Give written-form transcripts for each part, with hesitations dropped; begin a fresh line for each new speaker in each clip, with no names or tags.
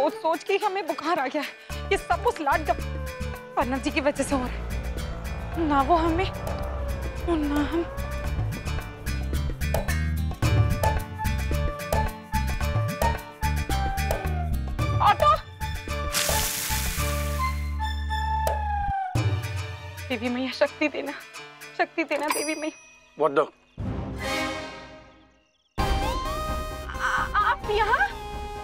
सोच सोच के हमें बुखार आ गया है। ये सब उस लाड गवर्नर जी की वजह से हो रहा है। ना वो हमें और ना हम। ऑटो! देवी मैया शक्ति देना देवी मैया।
What the?
आप यहाँ?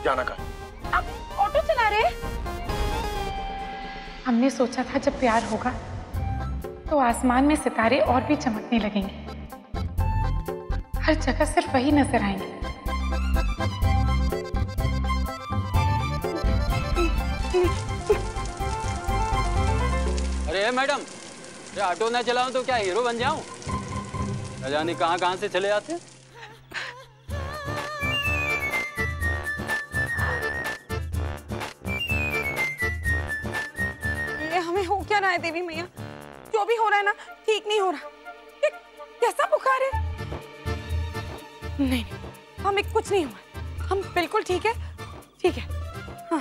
जाना कहाँ?
आप ऑटो चला रहे? हमने सोचा था जब प्यार होगा तो आसमान में सितारे और भी चमकने लगेंगे, हर जगह सिर्फ वही नजर आएंगे।
अरे मैडम, ये ऑटो ना चलाऊं तो क्या हीरो बन जाऊं? न जाने कहां कहां से चले आते।
ये हमें हो क्या रहा है देवी मैया? जो भी हो रहा है ना, ठीक नहीं हो रहा। ये कैसा बुखार है? नहीं, हमें कुछ नहीं हुआ, हम बिल्कुल ठीक है। हाँ,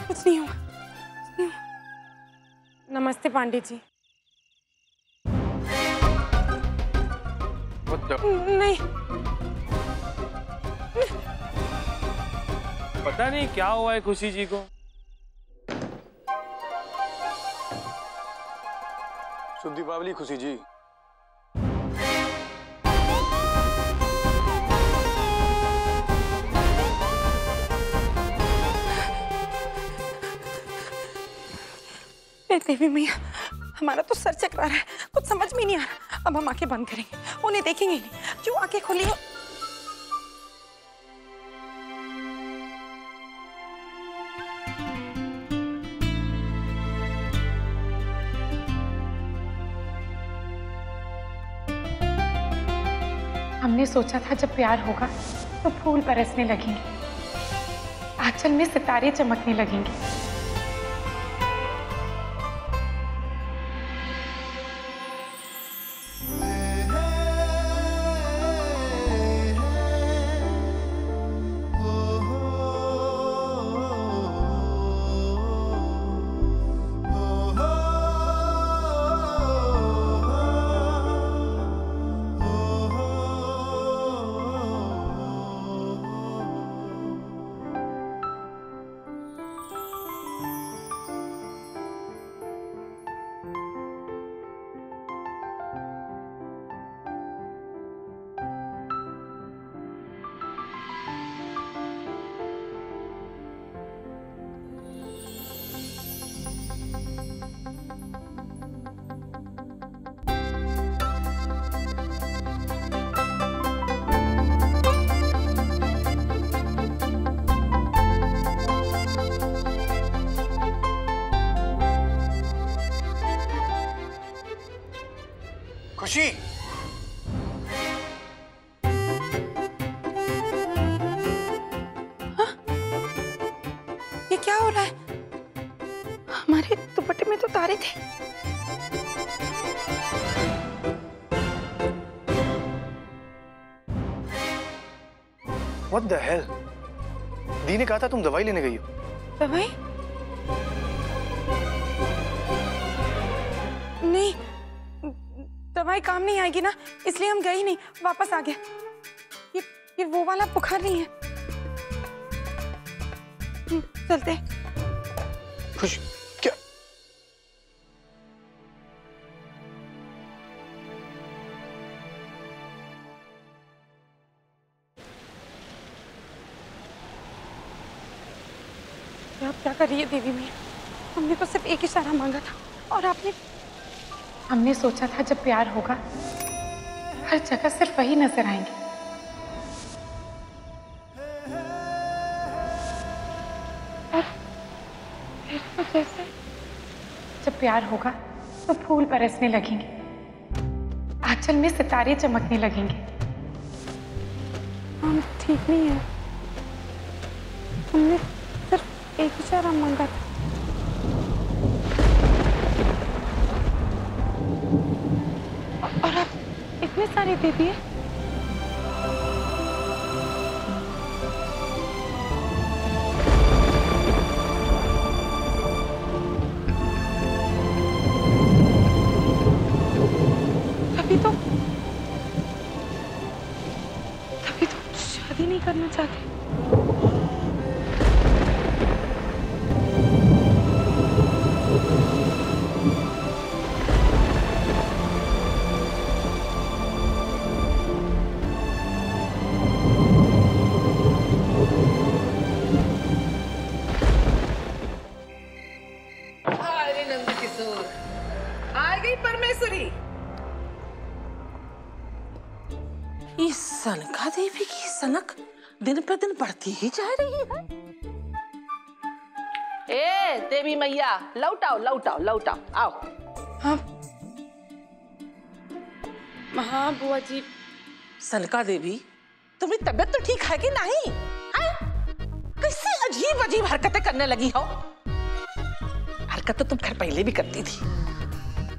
कुछ नहीं हुआ। नमस्ते पांडे जी। नहीं,
पता नहीं क्या हुआ है खुशी जी को।
शुभ दीपावली खुशी जी।
देवी मैया, हमारा तो सर चकरा रहा है, कुछ समझ में नहीं आ रहा। अब हम आंखें बंद करेंगे, उन्हें देखेंगे नहीं। क्यों आंखें खुली हो? हमने सोचा था जब प्यार होगा तो फूल बरसने लगेंगे, आंचल में सितारे चमकने लगेंगे।
खुशी,
हाँ? ये क्या हो रहा है? हमारे दुपट्टे में तो तारे थे।
What the hell? दी ने कहा था तुम दवाई लेने गई हो।
दवाई? नहीं, दवाई काम नहीं आएगी ना, इसलिए हम गए ही नहीं, वापस आ गए। ये वो वाला बुखार नहीं है। चलते।
खुश क्या?
आप क्या कर रही है देवी मैया? हमने तो सिर्फ एक इशारा मांगा था और आपने। हमने सोचा था जब प्यार होगा हर जगह सिर्फ वही नजर आएंगे। और फिर तो जैसे जब प्यार होगा तो फूल बरसने लगेंगे, आंचल में सितारे चमकने लगेंगे। हम ठीक नहीं है, हमने सिर्फ एक इशारा मांगा था। और आप इतने सारे दे दिए। नहीं करना चाहते।
अरे नंद किशोर, आ गई परमेश्वरी।
ये सनका देवी की सनक दिन पर दिन बढ़ती ही जा रही है। ए देवी मैया, लौटाओ लौटाओ लौटाओ, आओ।
हाँ हाँ बुआ जी।
सनका देवी, तुम्हारी तबीयत तो ठीक है कि नहीं? कैसी अजीब अजीब हरकतें करने लगी हो। हरकत तो तुम खैर पहले भी करती थी,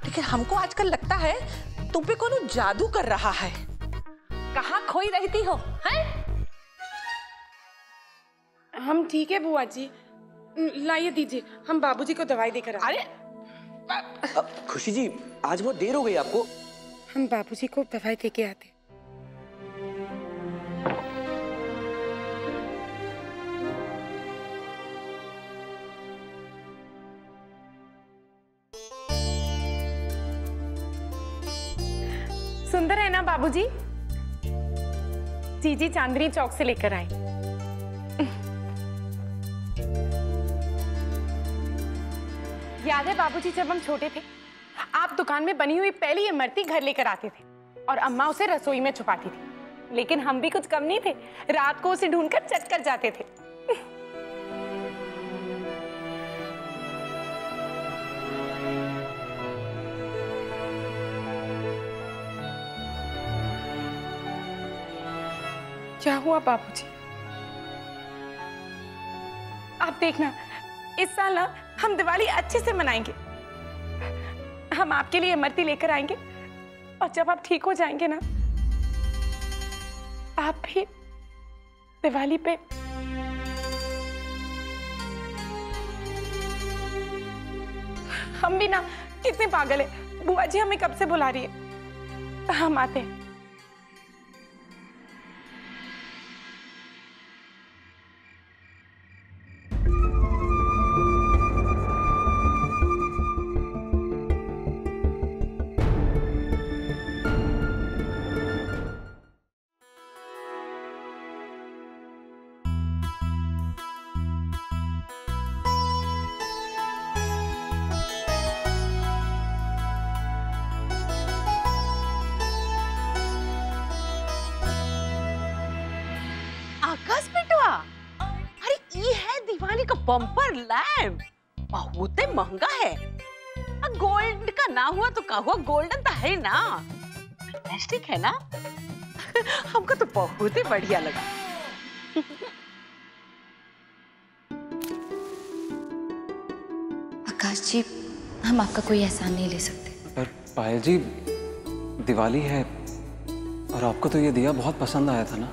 लेकिन हमको आजकल लगता है तुम पे कोनो जादू कर रहा है। कहाँ खोई रहती हो हैं?
हम ठीक है बुआ जी, लाइए दीजिए, हम बाबूजी को दवाई देकर आए।
अरे
खुशी जी, आज बहुत देर हो गई आपको।
हम बाबूजी को दवाई दे के आते। सुंदर है ना बाबूजी? जी चांदनी चौक से लेकर आए। याद है बाबूजी, जब हम छोटे थे आप दुकान में बनी हुई पहली इमरती घर लेकर आते थे और अम्मा उसे रसोई में छुपाती थी, लेकिन हम भी कुछ कम नहीं थे, रात को उसे ढूंढकर चट कर जाते थे। क्या हुआ बाबूजी? आप देखना, इस साल ना हम दिवाली अच्छे से मनाएंगे। हम आपके लिए इमरती लेकर आएंगे और जब आप ठीक हो जाएंगे ना, आप भी दिवाली पे हम भी ना कितने पागल है। बुआ जी हमें कब से बुला रही है, हम आते हैं।
आकाश बेटवा, अरे ये है दिवाली का बम्पर लैम्प, बहुत महंगा है। गोल्ड का ना हुआ तो का हुआ, गोल्डन तो है ना, फैंटास्टिक है ना। हमको तो बहुत ही बढ़िया लगा।
आकाश जी, हम आपका कोई एहसान नहीं ले सकते।
पर पायल जी, दिवाली है और आपको तो ये दिया बहुत पसंद आया था ना।